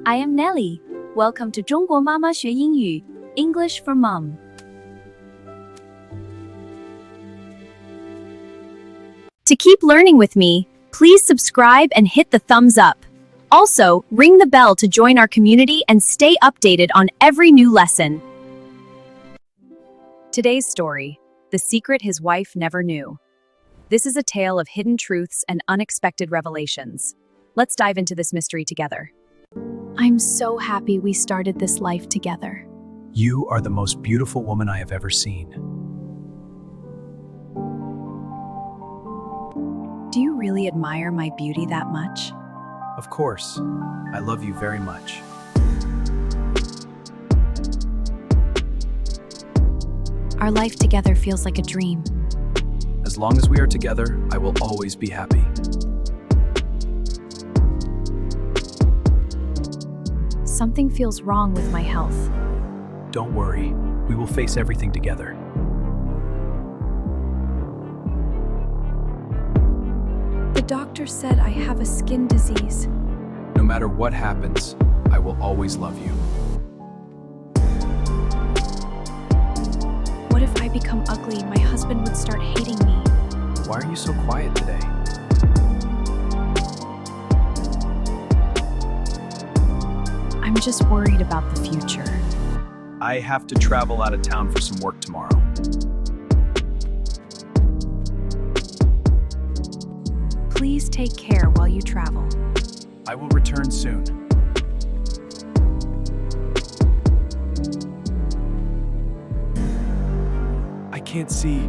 I am Nelly. Welcome to 中国妈妈学英语 English for Mom. To keep learning with me, please subscribe and hit the thumbs up. Also, ring the bell to join our community and stay updated on every new lesson. Today's story, The Secret His Wife Never Knew. This is a tale of hidden truths and unexpected revelations. Let's dive into this mystery together. I'm so happy we started this life together. You are the most beautiful woman I have ever seen. Do you really admire my beauty that much? Of course, I love you very much. Our life together feels like a dream. As long as we are together, I will always be happy. Something feels wrong with my health. Don't worry, we will face everything together. The doctor said I have a skin disease. No matter what happens, I will always love you. What if I become ugly? My husband would start hating me. Why are you so quiet today? I'm just worried about the future. I have to travel out of town for some work tomorrow. Please take care while you travel. I will return soon. I can't see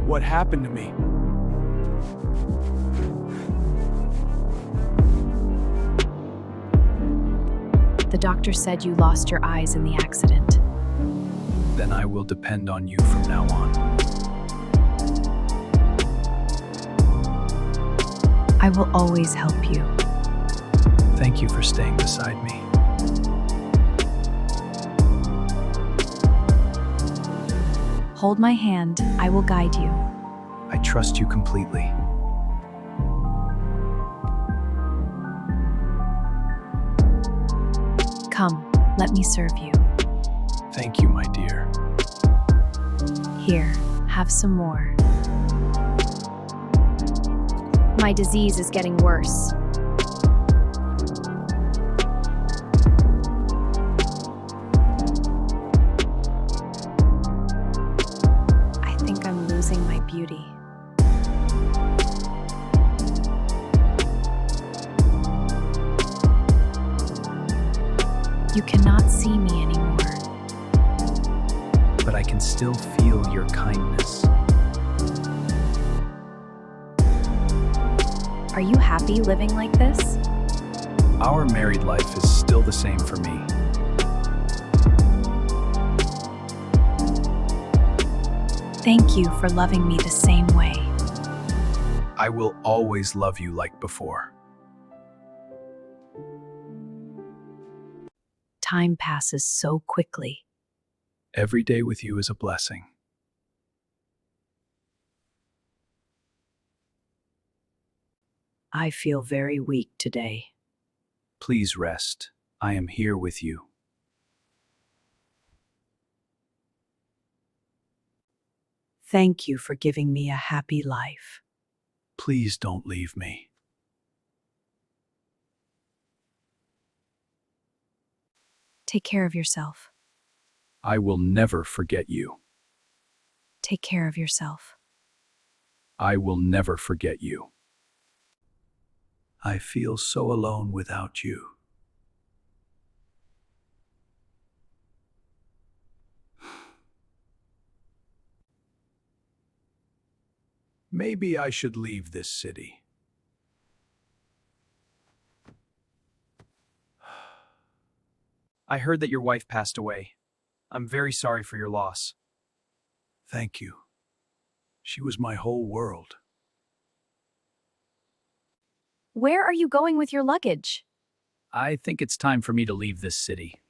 what happened to me. The doctor said you lost your eyes in the accident. Then I will depend on you from now on. I will always help you. Thank you for staying beside me. Hold my hand, I will guide you. I trust you completely. Come, let me serve you. Thank you, my dear. Here, have some more. My disease is getting worse. I think I'm losing my beauty. You cannot see me anymore. But I can still feel your kindness. Are you happy living like this? Our married life is still the same for me. Thank you for loving me the same way. I will always love you like before. Time passes so quickly. Every day with you is a blessing. I feel very weak today. Please rest. I am here with you. Thank you for giving me a happy life. Please don't leave me. Take care of yourself. I will never forget you. Take care of yourself. I will never forget you. I feel so alone without you. Maybe I should leave this city. I heard that your wife passed away. I'm very sorry for your loss. Thank you. She was my whole world. Where are you going with your luggage? I think it's time for me to leave this city.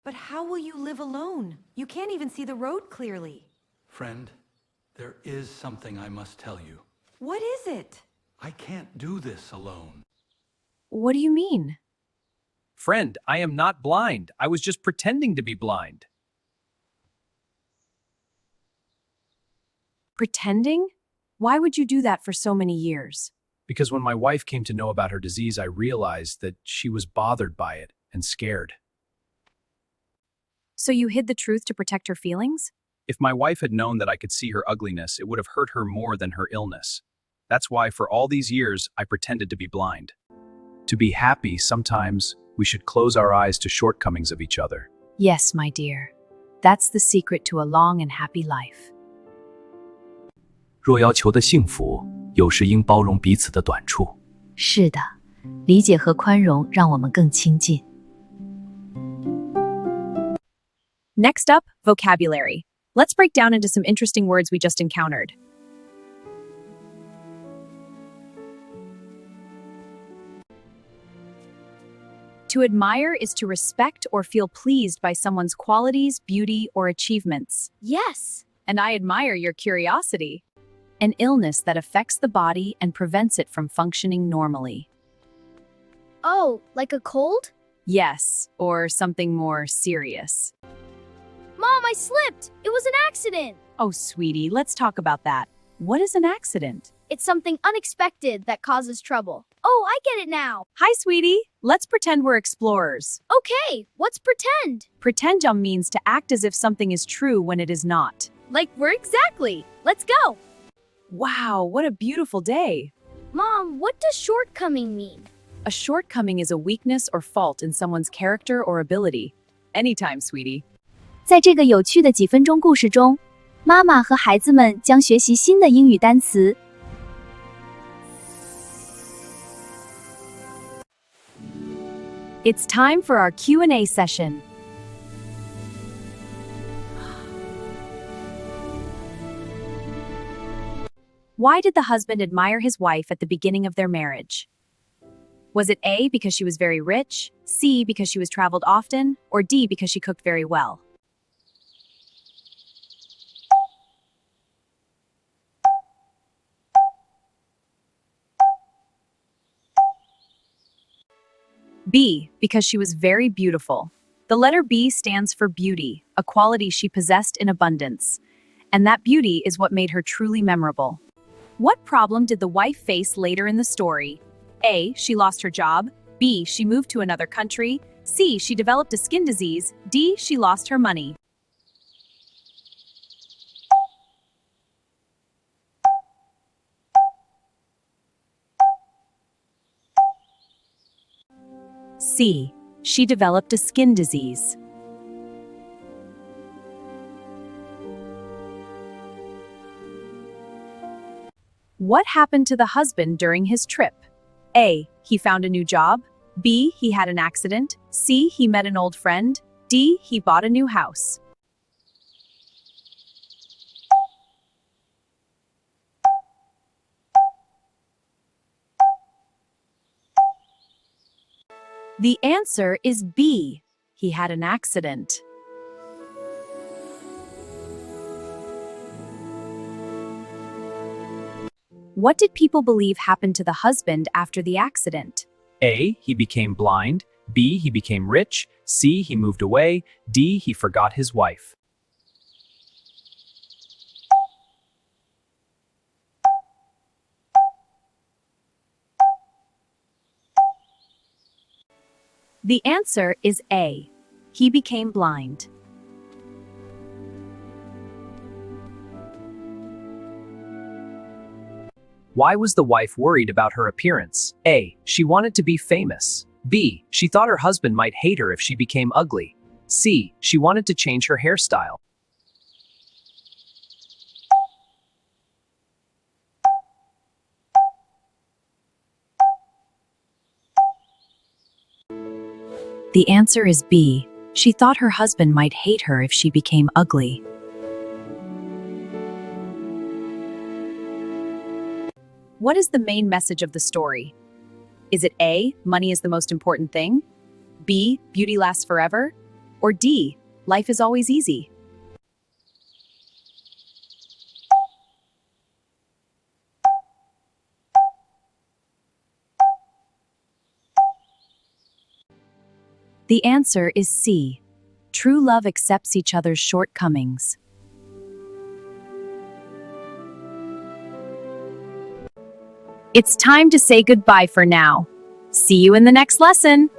But how will you live alone? You can't even see the road clearly. Friend, there is something I must tell you. What is it? I can't do this alone. What do you mean? Friend, I am not blind. I was just pretending to be blind. Pretending? Why would you do that for so many years? Because when my wife came to know about her disease, I realized that she was bothered by it and scared. So you hid the truth to protect her feelings? If my wife had known that I could see her ugliness, it would have hurt her more than her illness. That's why for all these years, I pretended to be blind. To be happy, sometimes we should close our eyes to shortcomings of each other. Yes, my dear. That's the secret to a long and happy life. 若要求的幸福，有时应包容彼此的短处。是的，理解和宽容让我们更亲近。Next up, vocabulary. Let's break down into some interesting words we just encountered. To admire is to respect or feel pleased by someone's qualities, beauty, or achievements. Yes. And I admire your curiosity. An illness that affects the body and prevents it from functioning normally. Oh, like a cold? Yes, or something more serious. Mom, I slipped. It was an accident. Oh, sweetie, let's talk about that. What is an accident? It's something unexpected that causes trouble. Oh, I get it now. Hi, sweetie. Let's pretend we're explorers. Okay, what's pretend? Pretend means to act as if something is true when it is not. Like we're exactly. Let's go. Wow, what a beautiful day. Mom, what does shortcoming mean? A shortcoming is a weakness or fault in someone's character or ability. Anytime, sweetie. 在这个有趣的几分钟故事中，妈妈和孩子们将学习新的英语单词。It's time for our Q&A session. Why did the husband admire his wife at the beginning of their marriage? Was it A, because she was very rich, C, because she was traveled often, or D, because she cooked very well? B, because she was very beautiful. The letter B stands for beauty, a quality she possessed in abundance. And that beauty is what made her truly memorable. What problem did the wife face later in the story? A, she lost her job. B, she moved to another country. C, she developed a skin disease. D, she lost her money. C, she developed a skin disease. What happened to the husband during his trip? A, he found a new job. B, he had an accident. C, he met an old friend. D, he bought a new house. The answer is B, he had an accident. What did people believe happened to the husband after the accident? A, he became blind. B, he became rich. C, he moved away. D, he forgot his wife. The answer is A, he became blind. Why was the wife worried about her appearance? A, she wanted to be famous. B, she thought her husband might hate her if she became ugly. C, she wanted to change her hairstyle. The answer is B, she thought her husband might hate her if she became ugly. What is the main message of the story? Is it A, money is the most important thing? B, beauty lasts forever? Or D, life is always easy? The answer is C. True love accepts each other's shortcomings. It's time to say goodbye for now. See you in the next lesson.